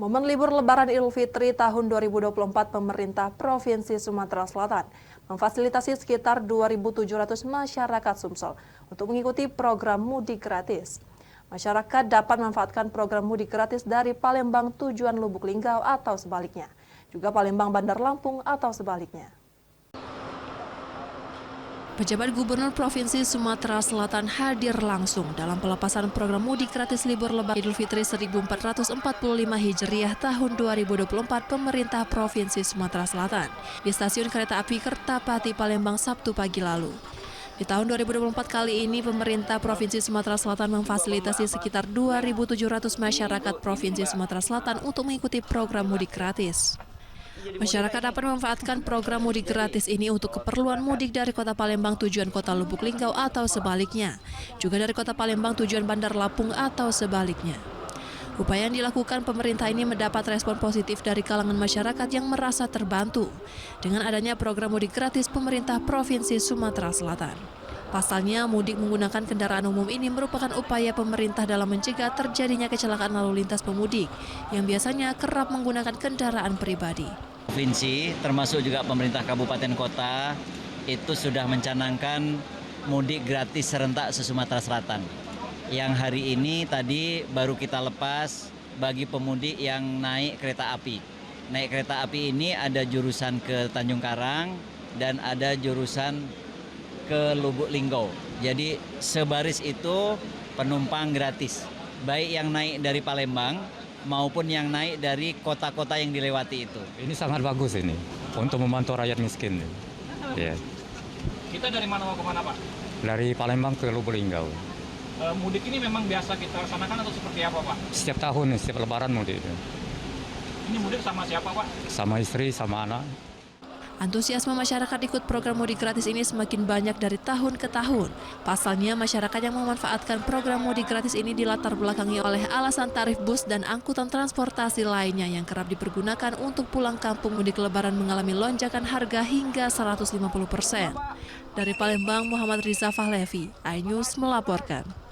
Momen libur Lebaran Idul Fitri tahun 2024 pemerintah Provinsi Sumatera Selatan memfasilitasi sekitar 2.700 masyarakat Sumsel untuk mengikuti program mudik gratis. Masyarakat dapat memanfaatkan program mudik gratis dari Palembang tujuan Lubuk Linggau atau sebaliknya, juga Palembang Bandar Lampung atau sebaliknya. Pejabat Gubernur Provinsi Sumatera Selatan hadir langsung dalam pelepasan program mudik gratis libur Lebaran Idul Fitri 1445 Hijriah tahun 2024 pemerintah Provinsi Sumatera Selatan di Stasiun Kereta Api Kertapati Palembang Sabtu pagi lalu. Di tahun 2024 kali ini, pemerintah Provinsi Sumatera Selatan memfasilitasi sekitar 2.700 masyarakat Provinsi Sumatera Selatan untuk mengikuti program mudik gratis. Masyarakat dapat memanfaatkan program mudik gratis ini untuk keperluan mudik dari Kota Palembang tujuan Kota Lubuk Linggau atau sebaliknya, juga dari Kota Palembang tujuan Bandar Lampung atau sebaliknya. Upaya yang dilakukan pemerintah ini mendapat respon positif dari kalangan masyarakat yang merasa terbantu dengan adanya program mudik gratis pemerintah Provinsi Sumatera Selatan. Pasalnya, mudik menggunakan kendaraan umum ini merupakan upaya pemerintah dalam mencegah terjadinya kecelakaan lalu lintas pemudik yang biasanya kerap menggunakan kendaraan pribadi. Provinsi termasuk juga pemerintah kabupaten kota itu sudah mencanangkan mudik gratis serentak se-Sumatera Selatan. Yang hari ini tadi baru kita lepas bagi pemudik yang naik kereta api. Naik kereta api ini ada jurusan ke Tanjung Karang dan ada jurusan ke Lubuk Linggau. Jadi sebaris itu penumpang gratis. Baik yang naik dari Palembang maupun yang naik dari kota-kota yang dilewati itu. Ini sangat bagus ini untuk membantu rakyat miskin. Ya. Kita dari mana mau ke mana, Pak? Dari Palembang ke Lubuk Linggau. Mudik ini memang biasa kita laksanakan atau seperti apa, Pak? Setiap tahun, setiap lebaran mudik. Ini mudik sama siapa, Pak? Sama istri, sama anak. Antusiasme masyarakat ikut program mudik gratis ini semakin banyak dari tahun ke tahun. Pasalnya, masyarakat yang memanfaatkan program mudik gratis ini dilatar belakangi oleh alasan tarif bus dan angkutan transportasi lainnya yang kerap dipergunakan untuk pulang kampung mudik Lebaran mengalami lonjakan harga hingga 150%. Dari Palembang, Muhammad Riza Fahlevi, iNews melaporkan.